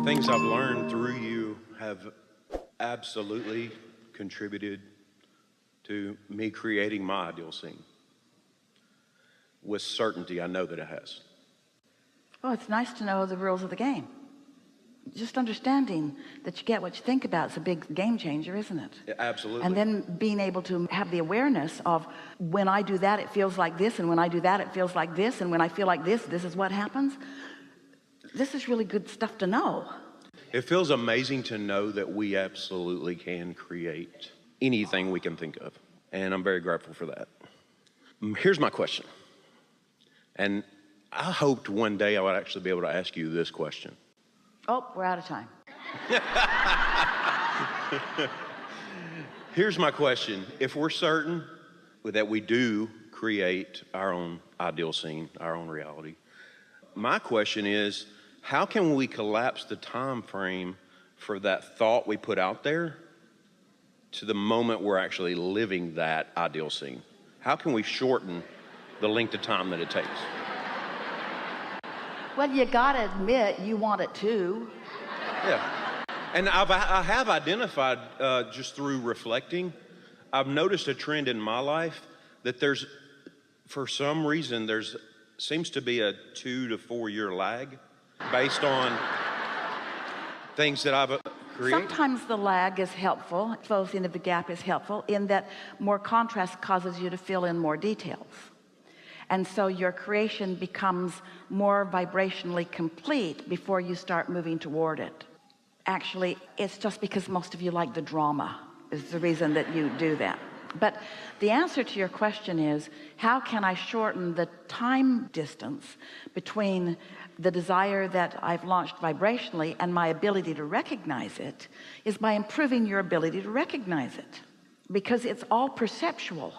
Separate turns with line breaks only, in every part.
things I've learned through you have absolutely contributed to me creating my ideal scene. With certainty, I know that it has.
Oh, it's nice to know the rules of the game. Just understanding that you get what you think about is a big game changer, isn't it?
Yeah, absolutely.
And then being able to have the awareness of when I do that, it feels like this, and when I do that, it feels like this, and when I feel like this is what happens. This is really good stuff to know.
It feels amazing to know that we absolutely can create anything we can think of. And I'm very grateful for that. Here's my question. And I hoped one day I would actually be able to ask you this question.
Oh, we're out of time.
Here's my question. If we're certain that we do create our own ideal scene, our own reality, my question is, how can we collapse the time frame for that thought we put out there to the moment we're actually living that ideal scene? How can we shorten the length of time that it takes?
Well, you gotta admit you want it too.
Yeah. And I have identified just through reflecting, I've noticed a trend in my life that there's, for some reason, seems to be a 2 to 4 year lag based on things that I've created.
Sometimes the lag is helpful, closing of the gap is helpful in that more contrast causes you to fill in more details. And so your creation becomes more vibrationally complete before you start moving toward it. Actually, it's just because most of you like the drama is the reason that you do that. But the answer to your question is, how can I shorten the time distance between the desire that I've launched vibrationally and my ability to recognize it, is by improving your ability to recognize it, because it's all perceptual.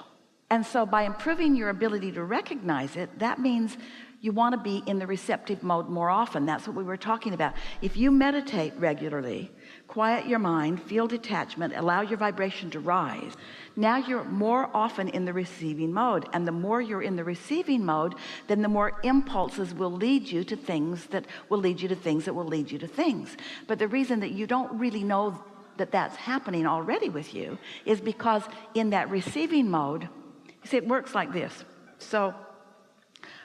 And so by improving your ability to recognize it, that means you want to be in the receptive mode more often. That's what we were talking about. If you meditate regularly, quiet your mind, feel detachment, allow your vibration to rise, now you're more often in the receiving mode. And the more you're in the receiving mode, then the more impulses will lead you to things that will lead you to things that will lead you to things. But the reason that you don't really know that that's happening already with you is because in that receiving mode, you see, it works like this. So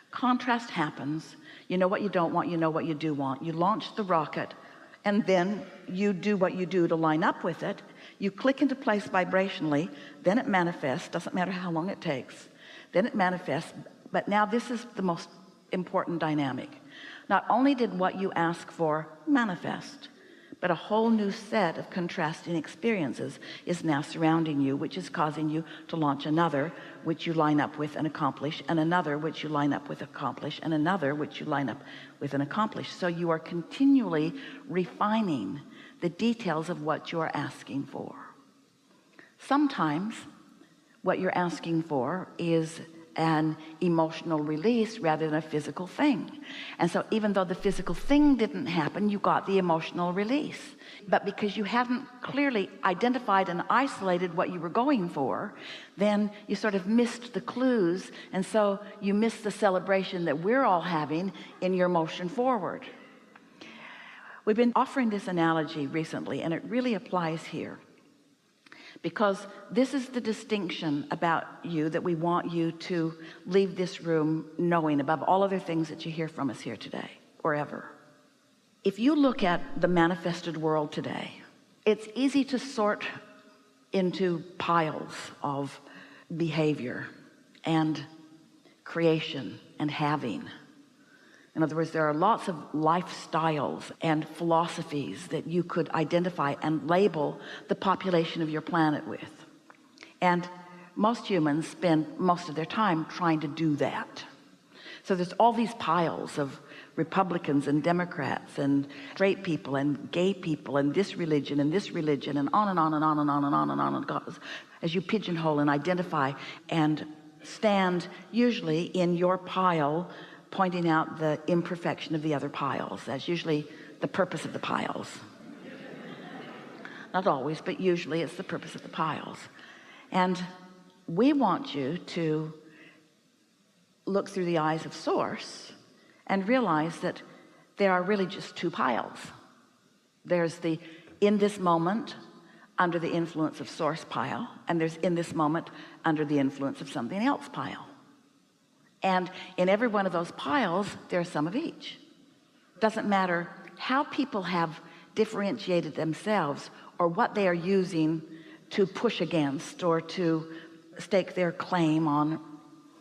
contrast happens. You know what you don't want, you know what you do want. You launch the rocket, and then you do what you do to line up with it. You click into place vibrationally, then it manifests. Doesn't matter how long it takes. Then it manifests. But now this is the most important dynamic. Not only did what you ask for manifest, but a whole new set of contrasting experiences is now surrounding you, which is causing you to launch another, which you line up with and accomplish, and another which you line up with, accomplish, and another which you line up with and accomplish. So you are continually refining the details of what you are asking for. Sometimes what you're asking for is an emotional release rather than a physical thing. And so even though the physical thing didn't happen, you got the emotional release. But because you haven't clearly identified and isolated what you were going for, then you sort of missed the clues, and so you missed the celebration that we're all having in your motion forward. We've been offering this analogy recently, and it really applies here, because this is the distinction about you that we want you to leave this room knowing above all other things that you hear from us here today or ever. If you look at the manifested world today, it's easy to sort into piles of behavior and creation and having. In other words, there are lots of lifestyles and philosophies that you could identify and label the population of your planet with. And most humans spend most of their time trying to do that. So there's all these piles of Republicans and Democrats and straight people and gay people and this religion and on and on and on and on and on and on and goes as you pigeonhole and identify and stand usually in your pile, pointing out the imperfection of the other piles. That's usually the purpose of the piles. Not always, but usually it's the purpose of the piles. And we want you to look through the eyes of Source and realize that there are really just two piles. There's the in this moment under the influence of source pile, and there's in this moment under the influence of something else pile. And in every one of those piles, there's some of each. Doesn't matter how people have differentiated themselves or what they are using to push against or to stake their claim on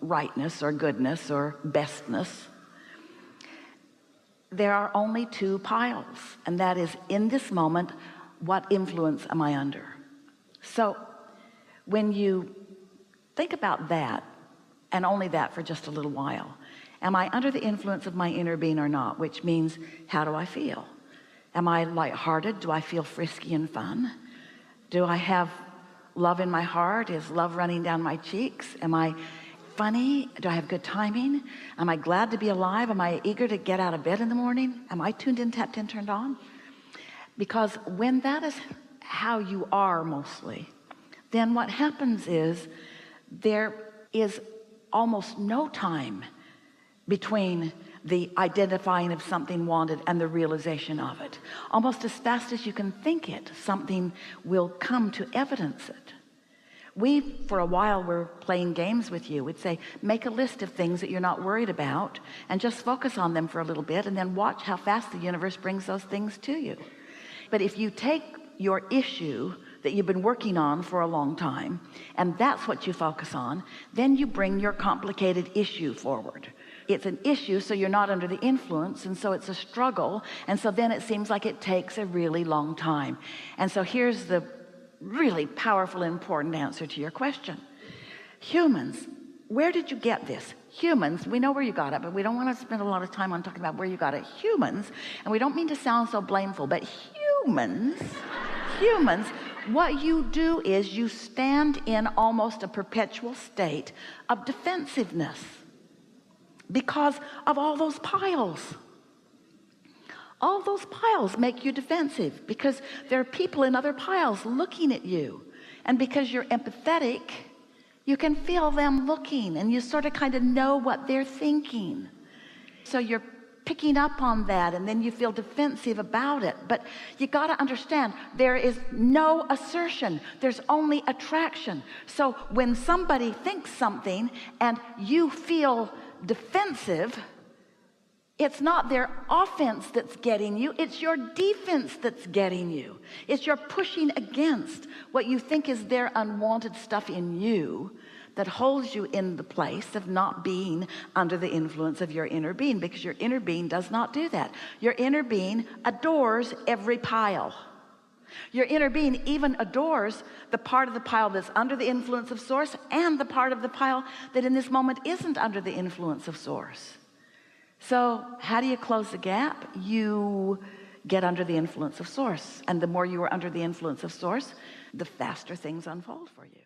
rightness or goodness or bestness. There are only two piles, and that is in this moment, what influence am I under? So when you think about that, and only that for just a little while, am I under the influence of my inner being or not? Which means, how do I feel? Am I lighthearted? Do I feel frisky and fun? Do I have love in my heart? Is love running down my cheeks? Am I funny? Do I have good timing? Am I glad to be alive? Am I eager to get out of bed in the morning? Am I tuned in, tapped in, turned on? Because when that is how you are mostly, then what happens is there is almost no time between the identifying of something wanted and the realization of it. Almost as fast as you can think it, something will come to evidence it. We, for a while, were playing games with you. We'd say, make a list of things that you're not worried about and just focus on them for a little bit and then watch how fast the universe brings those things to you. But if you take your issue that you've been working on for a long time, and that's what you focus on, then you bring your complicated issue forward. It's an issue, so you're not under the influence, and so it's a struggle, and so then it seems like it takes a really long time. And so here's the really powerful, important answer to your question. Humans, where did you get this? Humans, we know where you got it, but we don't want to spend a lot of time on talking about where you got it. Humans, and we don't mean to sound so blameful, but humans, what you do is you stand in almost a perpetual state of defensiveness because of all those piles. All those piles make you defensive because there are people in other piles looking at you. And because you're empathetic, you can feel them looking and you sort of kind of know what they're thinking. So you're picking up on that and then you feel defensive about it. But you got to understand, there is no assertion. There's only attraction. So when somebody thinks something and you feel defensive, it's not their offense that's getting you, it's your defense that's getting you. It's your pushing against what you think is their unwanted stuff in you that holds you in the place of not being under the influence of your inner being, because your inner being does not do that. Your inner being adores every pile. Your inner being even adores the part of the pile that's under the influence of source and the part of the pile that in this moment isn't under the influence of source. So how do you close the gap? You get under the influence of source. And the more you are under the influence of source, the faster things unfold for you.